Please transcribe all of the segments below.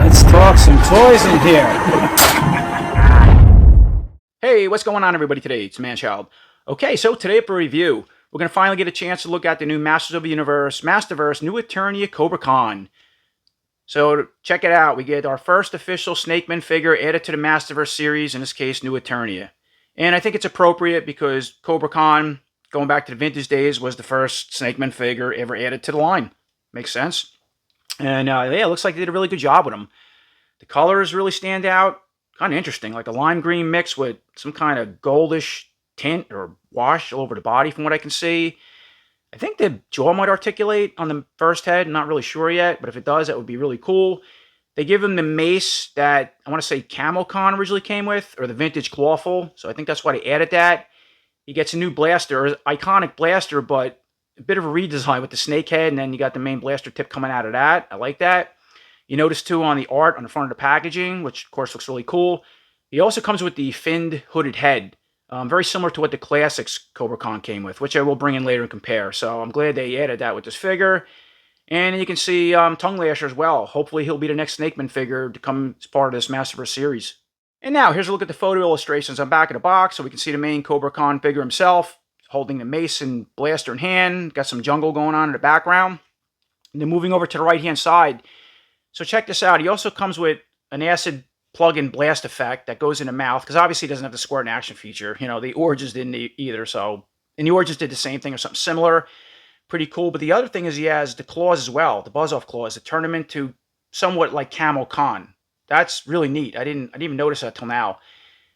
Let's talk some toys in here. Hey, what's going on, everybody? Today it's Manchild. Okay, so today for review, we're going to finally get a chance to look at the new Masters of the Universe, Masterverse New Eternia KOBRA. So check it out. We get our first official Snakemen figure added to the Masterverse series, in this case, New Eternia. And I think it's appropriate because KOBRA, going back to the vintage days, was the first Snakemen figure ever added to the line. Makes sense. And yeah, it looks like they did a really good job with them. The colors really stand out. Kind of interesting, like a lime green mix with some kind of goldish tint or wash all over the body from what I can see. I think the jaw might articulate on the first head. I'm not really sure yet, but if it does, that would be really cool. They give him the mace that I want to say Camo originally came with, or the vintage clawful. So I think that's why they added that. He gets a new blaster, iconic blaster, but a bit of a redesign with the snake head, and then you got the main blaster tip coming out of that. I like that. You notice too on the art on the front of the packaging, which of course looks really cool. He also comes with the finned hooded head. Very similar to what the classics KOBRA came with, which I will bring in later and compare. So I'm glad they added that with this figure. And you can see Tongue Lasher as well. Hopefully he'll be the next Snakeman figure to come as part of this Masterverse series. And now here's a look at the photo illustrations on the back of the box, so we can see the main KOBRA figure himself, holding the mace and blaster in hand. Got some jungle going on in the background. And then moving over to the right-hand side. So check this out. He also comes with an acid plug-in blast effect that goes in the mouth, because obviously he doesn't have the squirt and action feature. You know, the Origins didn't either, so... And the Origins did the same thing or something similar. Pretty cool. But the other thing is he has the claws as well, the buzz-off claws, that turn him into somewhat like Camo. That's really neat. I didn't even notice that till now.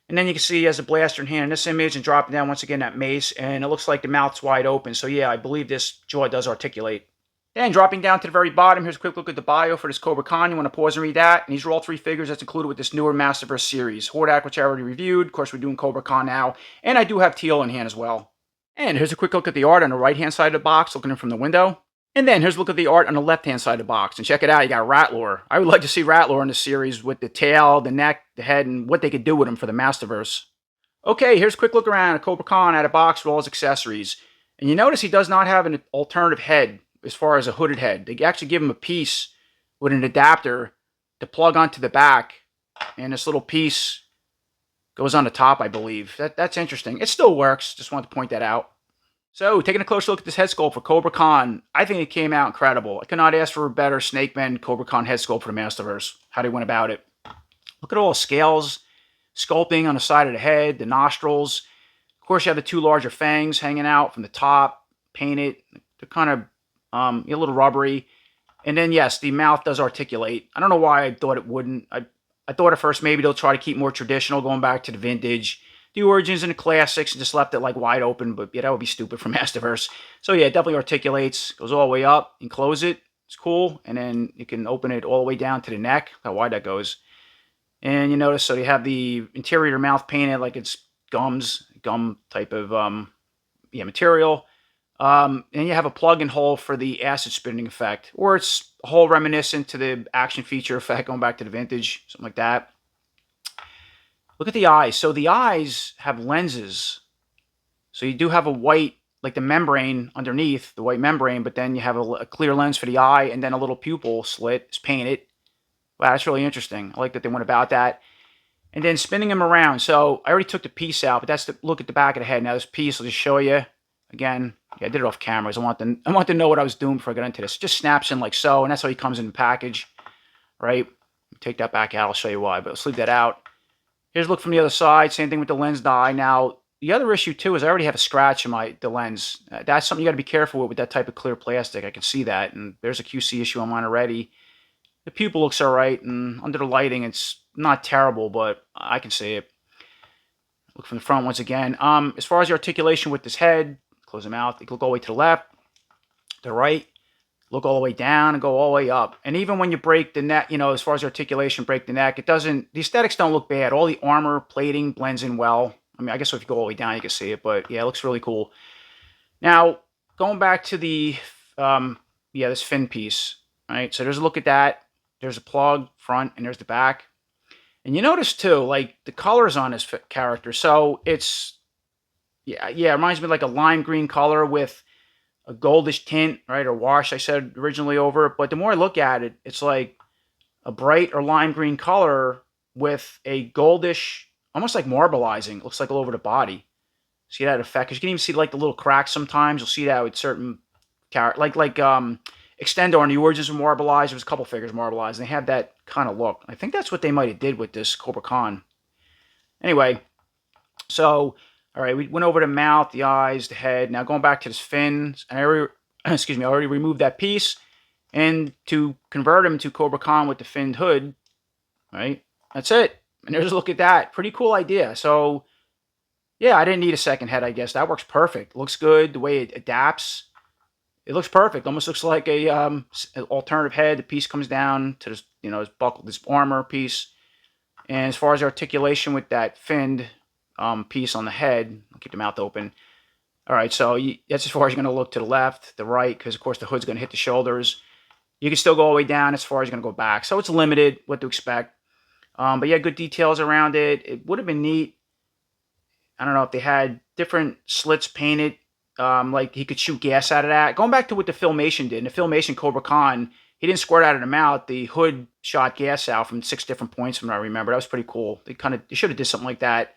And then you can see he has a blaster in hand in this image and dropping down once again that mace, and it looks like the mouth's wide open. So yeah, I believe this jaw does articulate. Then dropping down to the very bottom, here's a quick look at the bio for this KOBRA. You want to pause and read that. And these are all three figures that's included with this newer Masterverse series. Hordak, which I already reviewed. Of course, we're doing KOBRA now. And I do have Teal in hand as well. And here's a quick look at the art on the right-hand side of the box, looking in from the window. And then here's a look at the art on the left-hand side of the box. And check it out, you got Rattler. I would like to see Rattler in this series with the tail, the neck, the head, and what they could do with him for the Masterverse. Okay, here's a quick look around at KOBRA out of box with all his accessories. And you notice he does not have an alternative head as far as a hooded head. They actually give him a piece with an adapter to plug onto the back. And this little piece goes on the top, I believe. That's interesting. It still works. Just wanted to point that out. So, taking a closer look at this head sculpt for KOBRA, I think it came out incredible. I could not ask for a better Snakemen KOBRA head sculpt for the Masterverse. How they went about it. Look at all the scales, sculpting on the side of the head, the nostrils. Of course, you have the two larger fangs hanging out from the top, painted. They're kind of a little rubbery. And then, yes, the mouth does articulate. I don't know why I thought it wouldn't. I thought at first maybe they'll try to keep more traditional, going back to the vintage, the Origins and the Classics, and just left it like wide open. But yeah, that would be stupid for Masterverse. So yeah, it definitely articulates. Goes all the way up and close it. It's cool. And then you can open it all the way down to the neck. How wide that goes. And you notice, so you have the interior mouth painted like it's gum type of material. And you have a plug-in hole for the acid spitting effect, or it's a hole reminiscent to the action feature effect, going back to the vintage, something like that. Look at the eyes. So the eyes have lenses. So you do have a white, like the membrane underneath, the white membrane, but then you have a clear lens for the eye, and then a little pupil slit is painted. Wow, that's really interesting. I like that they went about that. And then spinning them around. So I already took the piece out, but that's the look at the back of the head. Now this piece, I'll just show you. Again, yeah, I did it off camera. I want to know what I was doing before I got into this. It just snaps in like so, and that's how he comes in the package, right? Take that back out. I'll show you why, but let's leave that out. Here's a look from the other side. Same thing with the lens die. Now, the other issue too is I already have a scratch in the lens. That's something you got to be careful with that type of clear plastic. I can see that, and there's a QC issue on mine already. The pupil looks all right, and under the lighting, it's not terrible, but I can see it. Look from the front once again. As far as the articulation with this head, close the mouth. You can look all the way to the left, the right, look all the way down, and go all the way up. And even when you break the neck, as far as articulation, break the neck, the aesthetics don't look bad. All the armor plating blends in well. I mean, I guess if you go all the way down, you can see it, but yeah, it looks really cool. Now, going back to the, this fin piece, right? So there's a look at that. There's a plug, front, and there's the back. And you notice too, like the colors on this character. So it's, it reminds me of like a lime green color with a goldish tint, right, or wash, I said originally over it. But the more I look at it, it's like a bright or lime green color with a goldish, almost like marbleizing. It looks like all over the body. See that effect? 'Cause you can even see like the little cracks sometimes. You'll see that with certain characters, like Extendor and the Origins were marbleized. There was a couple figures marbleized, and they had that kind of look. I think that's what they might have did with this Cobra Khan. Anyway, so all right, we went over the mouth, the eyes, the head. Now going back to his fins, and I already, excuse me, I already removed that piece. And to convert him to Cobra Khan with the finned hood, right? That's it. And there's a look at that. Pretty cool idea. So yeah, I didn't need a second head, I guess. That works perfect. Looks good. The way it adapts, it looks perfect. Almost looks like a an alternative head. The piece comes down to this, you know, this buckle, this armor piece. And as far as articulation with that finned piece on the head, I'll keep the mouth open. All right, so that's as far as you're going to look to the left, the right, because of course the hood's going to hit the shoulders. You can still go all the way down as far as you're going to go back. So it's limited what to expect. But yeah, good details around it. It would have been neat. I don't know if they had different slits painted, like he could shoot gas out of that. Going back to what the Filmation did. In the Filmation Cobra Khan, he didn't squirt out of the mouth. The hood shot gas out from 6 different points from what I remember. That was pretty cool. They should have did something like that.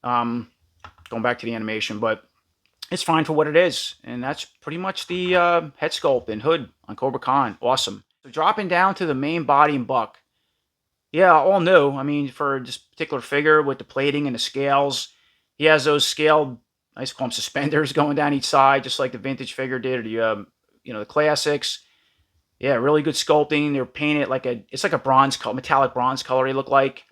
Going back to the animation, but it's fine for what it is. And that's pretty much the head sculpt and hood on Cobra Khan. Awesome. So dropping down to the main body and buck. Yeah, all new. I mean, for this particular figure with the plating and the scales, he has those scaled, I used to call them suspenders, going down each side, just like the vintage figure did, or the the classics. Yeah, really good sculpting. They're painted like it's like a bronze color, metallic bronze color. They look like.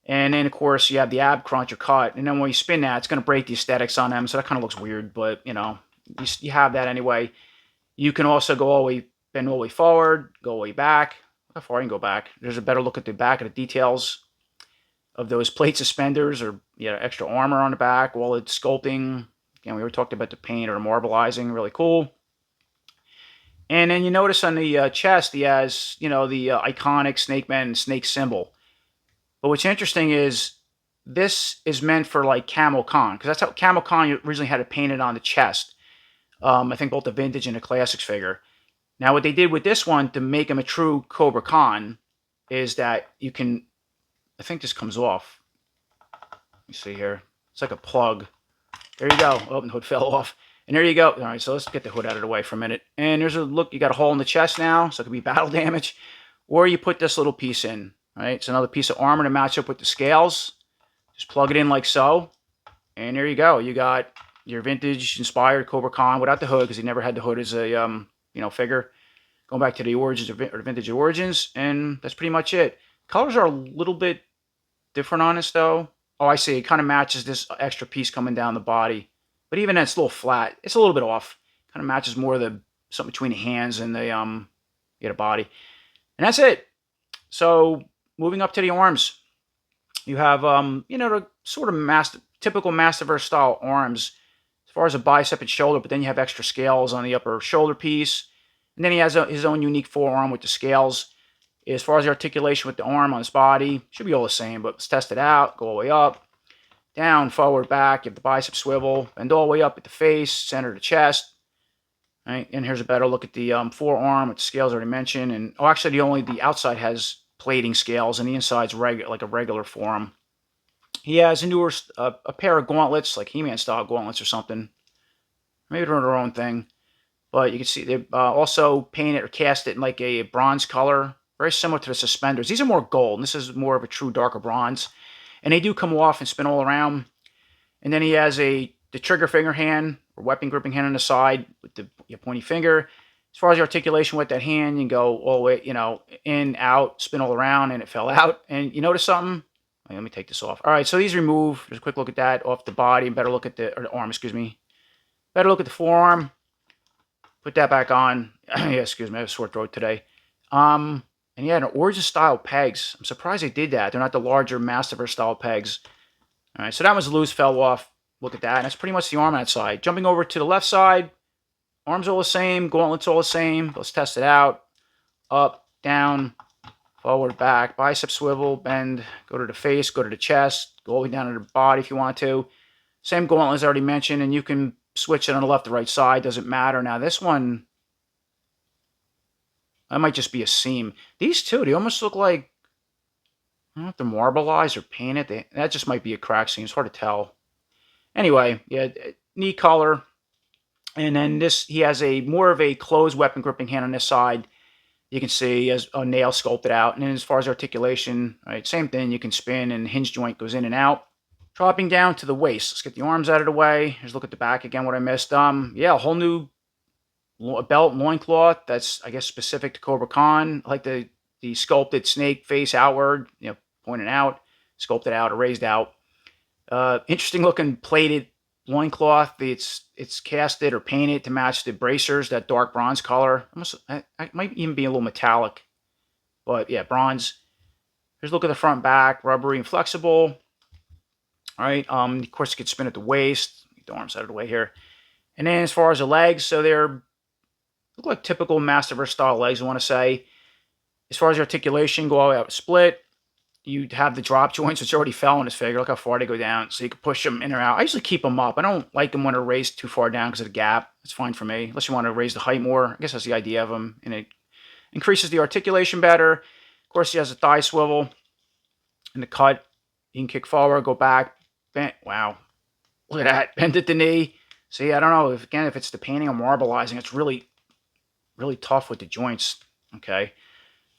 And then of course you have the ab crunch or cut, and then when you spin that, it's going to break the aesthetics on them. So that kind of looks weird, but you have that anyway. You can also go all the way, bend all the way forward, go all the way back. How far you can go back? There's a better look at the back of the details of those plate suspenders, or extra armor on the back. While it's sculpting, again, we already talked about the paint or the marbleizing, really cool. And then you notice on the chest, he has the iconic Snakemen snake symbol. But what's interesting is this is meant for like Camo Khan, because that's how Camo Khan originally had it painted on the chest. I think both the vintage and the classics figure. Now, what they did with this one to make him a true Cobra Khan is that you can, I think this comes off. Let me see here. It's like a plug. There you go. Oh, the hood fell off. And there you go. All right, so let's get the hood out of the way for a minute. And there's a look. You got a hole in the chest now, so it could be battle damage. Or you put this little piece in. Right? It's another piece of armor to match up with the scales. Just plug it in like so. And there you go. You got your vintage-inspired Cobra Khan without the hood, because he never had the hood as a figure. Going back to the origins or the vintage origins, and that's pretty much it. Colors are a little bit different on this though. Oh, I see. It kind of matches this extra piece coming down the body, but even then, it's a little flat. It's a little bit off. Kind of matches more of the something between the hands and the body, and that's it. So moving up to the arms, you have the sort of typical Masterverse style arms as far as a bicep and shoulder, but then you have extra scales on the upper shoulder piece. And then he has his own unique forearm with the scales. As far as the articulation with the arm on his body, should be all the same, but let's test it out. Go all the way up, down, forward, back. You have the bicep swivel, bend all the way up at the face, center of the chest. Right? And here's a better look at the forearm with the scales already mentioned. And actually, the outside has plating scales, and the inside's like a regular forearm. He has a pair of gauntlets, like He-Man style gauntlets or something. Maybe they're their own thing. But you can see they also paint it or cast it in like a bronze color, very similar to the suspenders. These are more gold, and this is more of a true darker bronze. And they do come off and spin all around. And then he has the trigger finger hand, or weapon gripping hand on the side with the pointy finger. As far as the articulation with that hand, you can go all the way, in, out, spin all around, and it fell out. And you notice something? Let me take this off. All right, so these remove. There's a quick look at that off the body. Better look at the arm, excuse me. Better look at the forearm. Put that back on. Yeah, excuse me, I have a sore throat today. And yeah, an Origin-style pegs. I'm surprised they did that. They're not the larger Masterverse-style pegs. All right, so that one's loose, fell off. Look at that. And that's pretty much the arm on that side. Jumping over to the left side. Arms all the same. Gauntlets all the same. Let's test it out. Up, down, forward, back. Bicep swivel, bend. Go to the face, go to the chest. Go all the way down to the body if you want to. Same gauntlet as I already mentioned. And you can switch it on the left or right side, doesn't matter. Now this one, that might just be a seam. These two, they almost look like, I don't know if they're marbleized or painted. That just might be a crack seam. It's hard to tell. Anyway, yeah, neat color. And then this, he has a more of a closed weapon gripping hand on this side. You can see he has a nail sculpted out. And then as far as articulation, right, same thing. You can spin and hinge joint goes in and out. Dropping down to the waist. Let's get the arms out of the way. Here's a look at the back again, what I missed. Yeah, a whole new belt loincloth that's, I guess, specific to Cobra Khan. I like the sculpted snake face outward, you know, pointing out, sculpted out or raised out. Interesting looking plated loincloth. It's casted or painted to match the bracers, that dark bronze color. Almost, it might even be a little metallic, but yeah, bronze. Here's a look at the front and back, rubbery and flexible. All right, of course you could spin at the waist. Get the arms out of the way here. And then as far as the legs, so they're look like typical Masterverse style legs, I want to say. As far as articulation, go all the way out split. You'd have the drop joints, which already fell in this figure. Look how far they go down. So you can push them in or out. I usually keep them up. I don't like them when they're raised too far down because of the gap. It's fine for me. Unless you want to raise the height more. I guess that's the idea of them. And it increases the articulation better. Of course, he has a thigh swivel. And the cut. You can kick forward, go back. Bend. Wow. Look at that. Bend at the knee. See, I don't know. If it's the painting or marbleizing, it's really, really tough with the joints. Okay.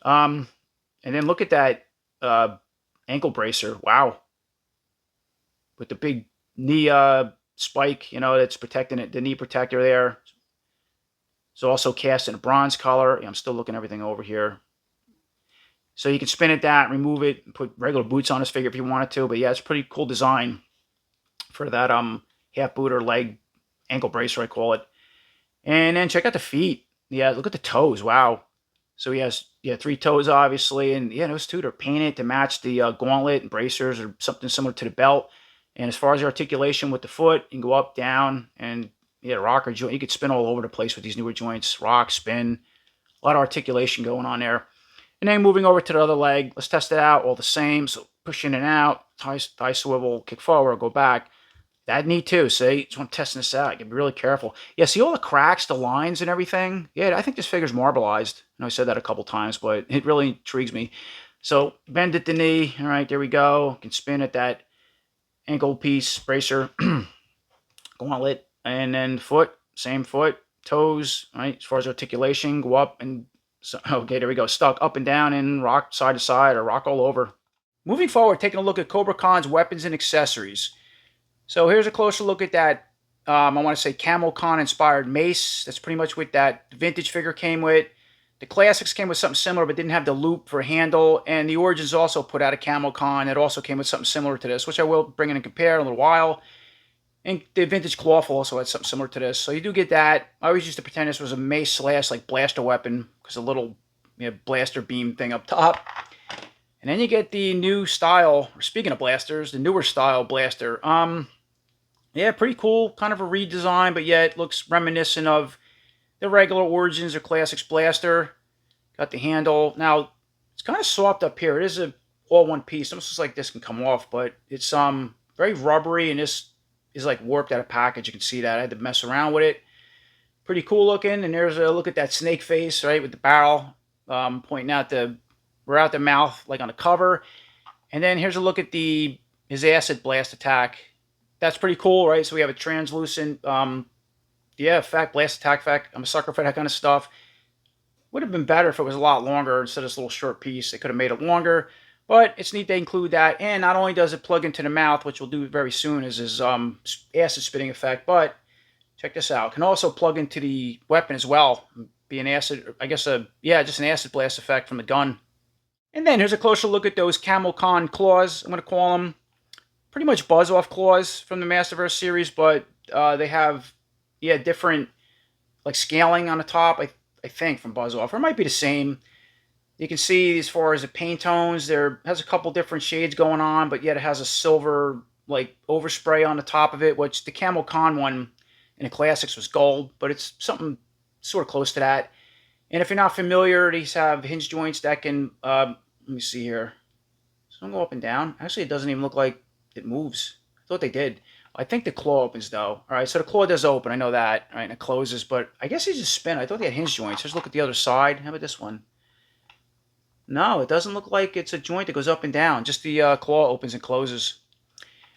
And then look at that ankle bracer. Wow. With the big knee spike, you know, that's protecting it, the knee protector there. It's also cast in a bronze color. Yeah, I'm still looking everything over here. So you can spin it that, remove it, and put regular boots on this figure if you wanted to. But yeah, it's a pretty cool design for that half boot or leg ankle bracer, I call it. And then check out the feet. Yeah, look at the toes. Wow. So he has 3 toes, obviously, and yeah, those two are painted to match the gauntlet and bracers or something similar to the belt. And as far as the articulation with the foot, you can go up, down, and yeah, rocker joint. You could spin all over the place with these newer joints. Rock, spin, a lot of articulation going on there. And then moving over to the other leg, let's test it out. All the same. So push in and out, thigh swivel, kick forward, go back. That knee too, see? So I'm testing this out. You can be really careful. Yeah, see all the cracks, the lines and everything? Yeah, I think this figure's marbleized. I know I said that a couple times, but it really intrigues me. So bend at the knee. All right, there we go. You can spin at that ankle piece, bracer, gauntlet. And then foot, same foot, toes, all right? As far as articulation, go up and, okay, there we go. Stuck up and down and rock side to side or rock all over. Moving forward, taking a look at Cobra Khan's weapons and accessories. So here's a closer look at that, I want to say Camo Khan inspired mace. That's pretty much what that vintage figure came with. The classics came with something similar but didn't have the loop for a handle. And the Origins also put out a Camo Khan that also came with something similar to this, which I will bring in and compare in a little while. And the vintage cloth also had something similar to this. So you do get that. I always used to pretend this was a mace slash like blaster weapon because a little blaster beam thing up top. And then you get the new style, speaking of blasters, the newer style blaster. Yeah, pretty cool, kind of a redesign, but yet it looks reminiscent of the regular Origins or Classics blaster. Got the handle. Now, it's kind of soft up here. It is a all one piece. Almost looks like this can come off, but it's very rubbery, and this is like warped out of package. You can see that. I had to mess around with it. Pretty cool looking, and there's a look at that snake face, right, with the barrel pointing out out the mouth, like on the cover. And then here's a look at his acid blast attack. That's pretty cool, right? So we have a translucent, effect, blast attack effect. I'm a sucker for that kind of stuff. Would have been better if it was a lot longer instead of this little short piece. They could have made it longer, but it's neat they include that. And not only does it plug into the mouth, which we'll do very soon, is his acid spitting effect, but check this out. It can also plug into the weapon as well. Be an acid, I guess, just an acid blast effect from the gun. And then here's a closer look at those Camo Khan claws, I'm going to call them. Pretty much buzz-off claws from the Masterverse series, but they have, different, like, scaling on the top, I think, from buzz-off. Or it might be the same. You can see as far as the paint tones, there has a couple different shades going on, but yet it has a silver, like, overspray on the top of it, which the Camo Khan one in the Classics was gold, but it's something sort of close to that. And if you're not familiar, these have hinge joints that can, let me see here. So I'm going to go up and down. Actually, it doesn't even look like it moves. I thought they did. I think the claw opens though. All right, so the claw does open. I know that. All right, and it closes, but I guess it's just spin. I thought they had hinge joints. Let's look at the other side. How about this one? No, it doesn't look like it's a joint that goes up and down. Just the claw opens and closes.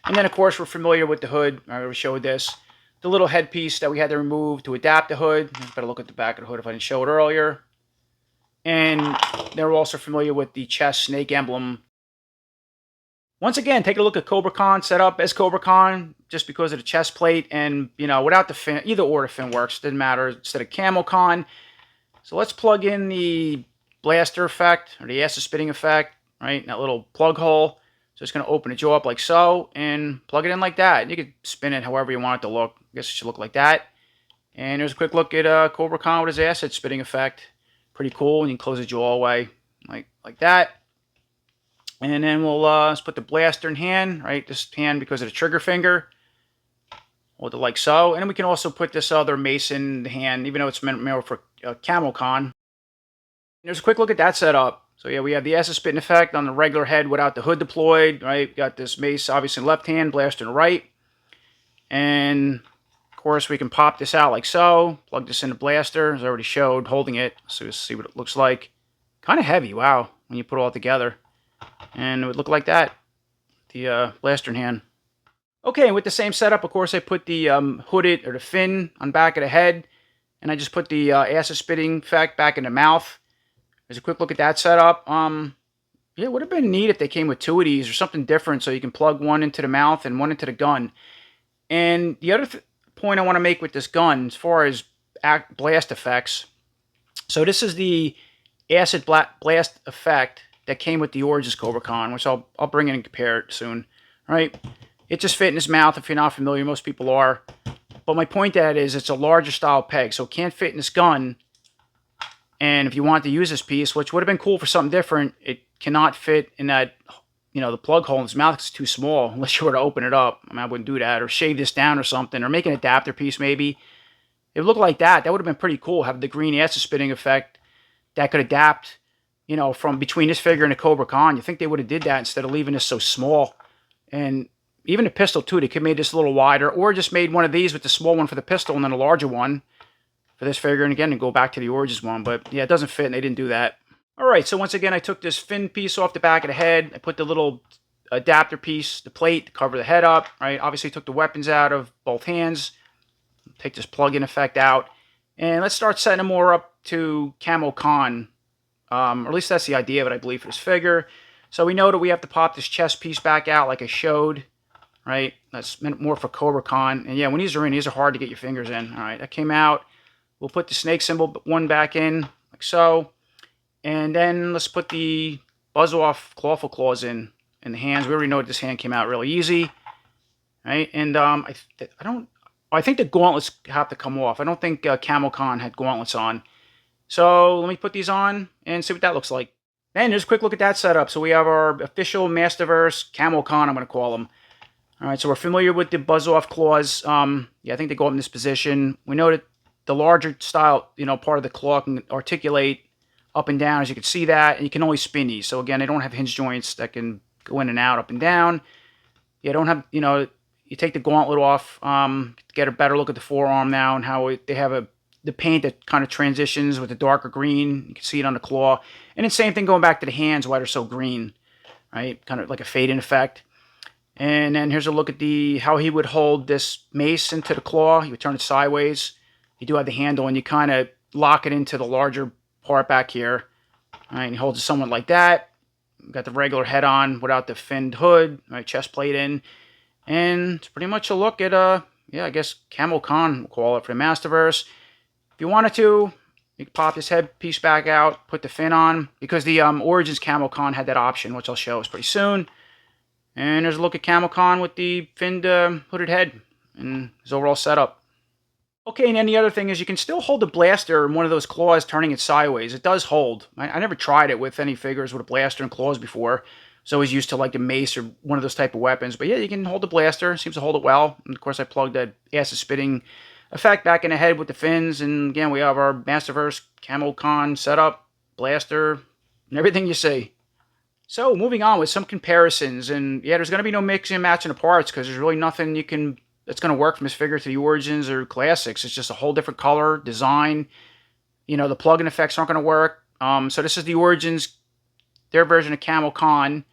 And then, of course, we're familiar with the hood. I already showed this. The little headpiece that we had to remove to adapt the hood. Better look at the back of the hood if I didn't show it earlier. And they're also familiar with the chest snake emblem. Once again, take a look at Cobra Con, set up as Cobra Con, just because of the chest plate. And, you know, without the fin, either or the fin works. Didn't matter. Instead of Camo Con. So let's plug in the blaster effect, or the acid spitting effect, right? That little plug hole. So it's going to open the jaw up like so, and plug it in like that. You can spin it however you want it to look. I guess it should look like that. And there's a quick look at Cobra Con with his acid spitting effect. Pretty cool. And you can close the jaw away like that. And then we'll let's put the blaster in hand, right? This hand because of the trigger finger. Hold it like so. And then we can also put this other mace in the hand, even though it's meant more for Camo Con. There's a quick look at that setup. So yeah, we have the acid spitting effect on the regular head without the hood deployed, right? Got this mace obviously in the left hand, blaster in the right. And of course we can pop this out like so. Plug this in the blaster, as I already showed, holding it. So you'll see what it looks like. Kind of heavy, wow, when you put it all together. And it would look like that, the blaster in hand. Okay, and with the same setup, of course, I put the hooded, or the fin, on back of the head. And I just put the acid spitting effect back in the mouth. There's a quick look at that setup. Yeah, it would have been neat if they came with two of these or something different so you can plug one into the mouth and one into the gun. And the other point I want to make with this gun, as far as blast effects, so this is the acid blast effect that came with the Origins Cobra Con, which I'll bring in and compare it soon, right? It just fit in his mouth. If you're not familiar, most people are. But my point to that is it's a larger style peg, so it can't fit in this gun. And if you want to use this piece, which would have been cool for something different, it cannot fit in that, you know, the plug hole in his mouth. It's too small unless you were to open it up. I mean, I wouldn't do that, or shave this down or something, or make an adapter piece maybe. It would look like that. That would have been pretty cool. Have the green acid spitting effect that could adapt, you know, from between this figure and the Cobra Con. You think they would have did that instead of leaving this so small. And even the pistol too, they could have made this a little wider, or just made one of these with the small one for the pistol and then a larger one for this figure, and again, to go back to the Origins one. But yeah, it doesn't fit, and they didn't do that. Alright, so once again, I took this fin piece off the back of the head. I put the little adapter piece, the plate, to cover the head up. Right, obviously took the weapons out of both hands. Take this plug-in effect out. And let's start setting them more up to Camo Con. Or at least that's the idea of it, I believe, for this figure. So we know that we have to pop this chest piece back out like I showed. Right, that's meant more for Cobra Con. And yeah, when these are in, these are hard to get your fingers in. Alright, that came out. We'll put the snake symbol one back in, like so. And then let's put the buzz-off clawful claws in the hands. We already know this hand came out really easy. Right? And I think the gauntlets have to come off. I don't think Camo Con had gauntlets on. So let me put these on and see what that looks like. And just a quick look at that setup. So we have our official Masterverse Camo Con, I'm going to call them. Alright, so we're familiar with the buzz-off claws. Yeah, I think they go up in this position. We know that the larger style, you know, part of the claw can articulate up and down, as you can see that, and you can only spin these. So again, they don't have hinge joints that can go in and out, up and down. You don't have, you know, you take the gauntlet off, get a better look at the forearm now, and how they have the paint that kind of transitions with the darker green. You can see it on the claw. And the same thing going back to the hands, why they're so green, right? Kind of like a fade-in effect. And then here's a look at how he would hold this mace into the claw. He would turn it sideways. You do have the handle, and you kind of lock it into the larger part back here. All right, and he holds it somewhat like that. Got the regular head on without the finned hood. Right, chest plate in. And it's pretty much a look at, yeah, I guess Camo Con, we'll call it, for the Masterverse. If you wanted to, you could pop this head piece back out, put the fin on, because the Origins Camo Con had that option, which I'll show us pretty soon. And there's a look at Camo Con with the finned hooded head and his overall setup. Okay, and then the other thing is you can still hold the blaster in one of those claws turning it sideways. It does hold. I never tried it with any figures with a blaster and claws before. So I was used to like a mace or one of those type of weapons. But yeah, you can hold the blaster. Seems to hold it well. And of course, I plugged that acid spitting effect back in the head with the fins. And again, we have our Masterverse Camo Con setup, blaster, and everything you see. So moving on with some comparisons. And yeah, there's going to be no mixing and matching of parts because there's really nothing you can that's going to work from this figure to the Origins or Classics. It's just a whole different color, design. You know, the plug-in effects aren't going to work. So this is the Origins, their version of Camo Con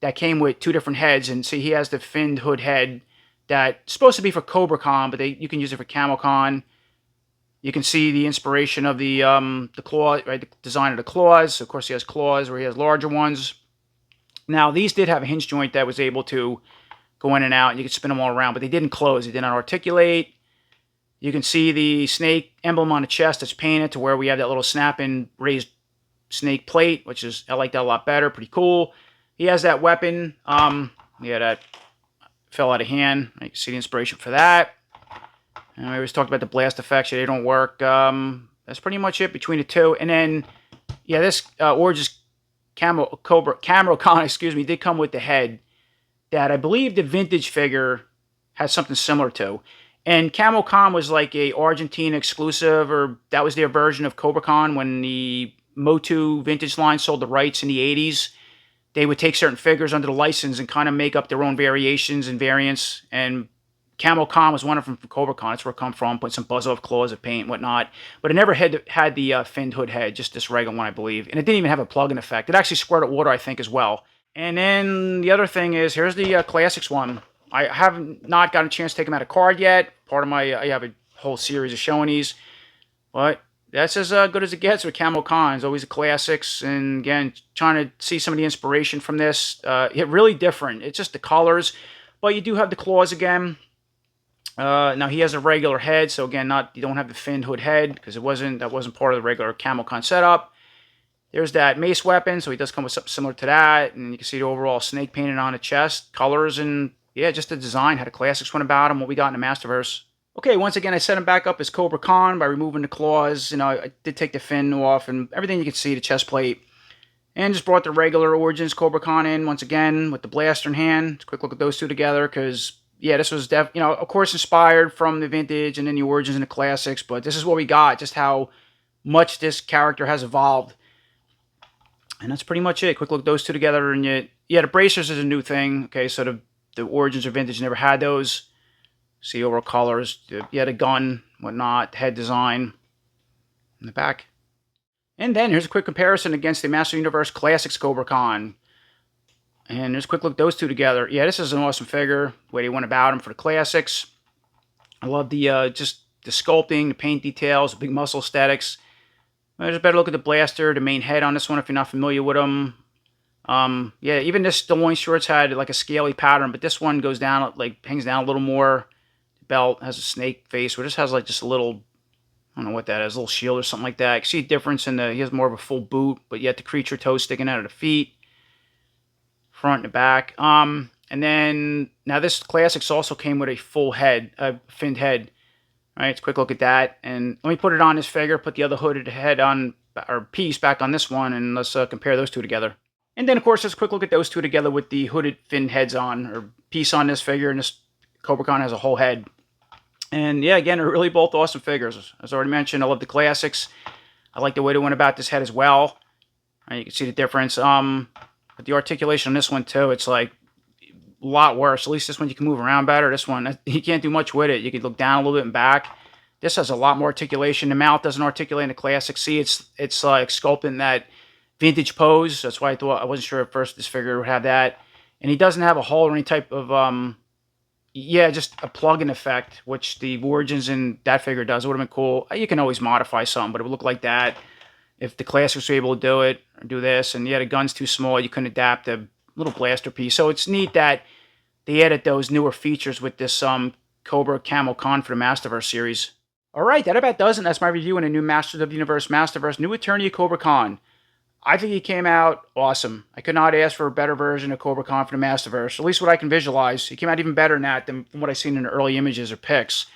that came with 2 different heads. And see, he has the finned hood head that's supposed to be for Cobra Con, but you can use it for Camo Con. You can see the inspiration of the claw, right? The design of the claws. Of course, he has claws where he has larger ones. Now, these did have a hinge joint that was able to go in and out, and you could spin them all around, but they didn't close. They did not articulate. You can see the snake emblem on the chest that's painted to where we have that little snap-in raised snake plate, which is, I like that a lot better. Pretty cool. He has that weapon. Yeah, that fell out of hand. You can see the inspiration for that. And we always talked about the blast effects. They don't work. That's pretty much it between the two. And then, yeah, this Origins Camo Con, excuse me, did come with the head that I believe the vintage figure has something similar to. And Camo Con was like a Argentina exclusive, or that was their version of Cobra Con when the Motu vintage line sold the rights in the 80s. They would take certain figures under the license and kind of make up their own variations and variants. And Camo Con was one of them from Cobra Con. That's where it come from. Put some buzz-off claws of paint and whatnot. But it never had the finned hood head, just this regular one, I believe. And it didn't even have a plug-in effect. It actually squirted water, I think, as well. And then the other thing is, here's the Classics one. I have not gotten a chance to take them out of card yet. Part of my, I have a whole series of showing these. But that's as good as it gets with Camo Con. It's always the Classics. And again, trying to see some of the inspiration from this. It's really different. It's just the colors. But you do have the claws again. Now he has a regular head, so again, you don't have the finned hood head because that wasn't part of the regular Camo Con setup. There's that mace weapon, so he does come with something similar to that, and you can see the overall snake painted on the chest, colors, and yeah, just the design. Had a Classics one about him, what we got in the Masterverse. Okay, once again, I set him back up as Cobra Con by removing the claws. You know, I did take the fin off and everything you can see, the chest plate, and just brought the regular Origins Cobra Con in once again with the blaster in hand. Let's quick look at those two together because. Yeah, this was you know, of course, inspired from the vintage and then the Origins and the Classics, but this is what we got, just how much this character has evolved. And that's pretty much it. Quick look at those two together, and yeah, the bracers is a new thing. Okay, so the Origins or vintage never had those. See overall colors, yeah, the gun, whatnot, head design, in the back. And then here's a quick comparison against the Master Universe Classics Cobra Con. And there's a quick look at those two together. Yeah, this is an awesome figure. The way they went about them for the Classics. I love the just the sculpting, the paint details, the big muscle aesthetics. There's a better look at the blaster, the main head on this one if you're not familiar with them. Yeah, even this, the loin shorts had like a scaly pattern, but this one goes down, like hangs down a little more. The belt has a snake face, where this has like just a little, I don't know what that is, a little shield or something like that. You can see a difference in he has more of a full boot, but yet the creature toes sticking out of the feet. Front and back. And then, now this Classics also came with a full head, a finned head. All right, let's quick look at that. And let me put it on this figure, put the other hooded head on, or piece back on this one, and let's compare those two together. And then, of course, let's quick look at those two together with the hooded finned heads on, or piece on this figure, and this Cobra Con has a whole head. And yeah, again, they're really both awesome figures. As I already mentioned, I love the Classics. I like the way they went about this head as well. All right, you can see the difference. But the articulation on this one, too, it's like a lot worse. At least this one you can move around better. This one, you can't do much with it. You can look down a little bit and back. This has a lot more articulation. The mouth doesn't articulate in the Classic. See, it's like sculpting that vintage pose. That's why I wasn't sure at first this figure would have that. And he doesn't have a hole or any type of, yeah, just a plug-in effect, which the Origins in that figure does. It would have been cool. You can always modify something, but it would look like that. If the Classics were able to do it, or do this, and yeah, the gun's too small, you couldn't adapt a little blaster piece. So it's neat that they added those newer features with this Cobra Camo Con for the Masterverse series. Alright, that about does it. That's my review on a new Masters of the Universe Masterverse New Eternia Cobra Con. I think he came out awesome. I could not ask for a better version of Cobra Con for the Masterverse, at least what I can visualize. He came out even better than that than from what I've seen in the early images or pics.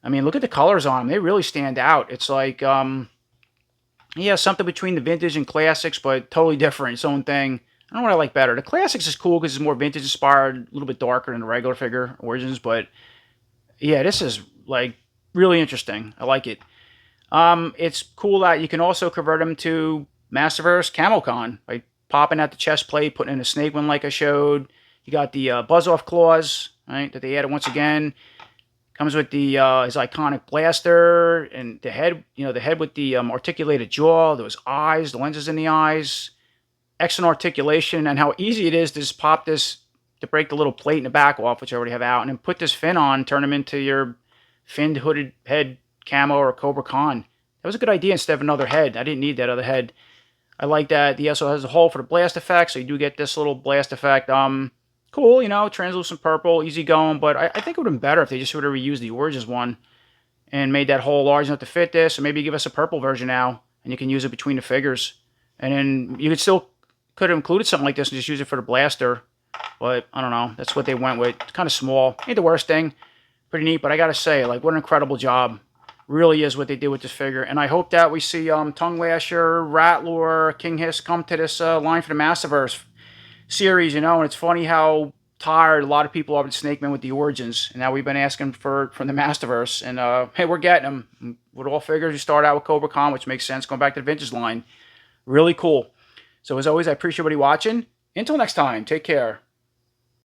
I mean, look at the colors on him. They really stand out. It's like, yeah, something between the vintage and Classics, but totally different. Its own thing. I don't know what I like better. The Classics is cool because it's more vintage inspired, a little bit darker than the regular figure Origins, but yeah, this is like really interesting. I like it. It's cool that you can also convert them to Masterverse Camo Con by popping out the chest plate, putting in a Snakemen like I showed. You got the buzz-off claws, right, that they added once again. Comes with the his iconic blaster and the head, the head with the articulated jaw, those eyes, the lenses in the eyes, excellent articulation, and how easy it is to just pop this, to break the little plate in the back off, which I already have out, and then put this fin on, turn them into your finned hooded head Camo or Cobra Khan. That was a good idea instead of another head. I didn't need that other head. I like that. He also has a hole for the blast effect, so you do get this little blast effect. Cool, translucent purple, easy going, but I think it would have been better if they just would have reused the Origins one and made that hole large enough to fit this, or maybe give us a purple version now, and you can use it between the figures. And then you could have included something like this and just use it for the blaster, but I don't know. That's what they went with. It's kind of small. Ain't the worst thing. Pretty neat, but I gotta say, like, what an incredible job. Really is what they did with this figure, and I hope that we see Tongue Lasher, Rattler, King Hiss come to this line for the Masterverse series, and it's funny how tired a lot of people are with Snakemen with the Origins, and now we've been asking from the Masterverse, and hey, we're getting them. With all figures, you start out with Cobra Khan, which makes sense, going back to the vintage line. Really cool. So as always, I appreciate everybody watching. Until next time, take care.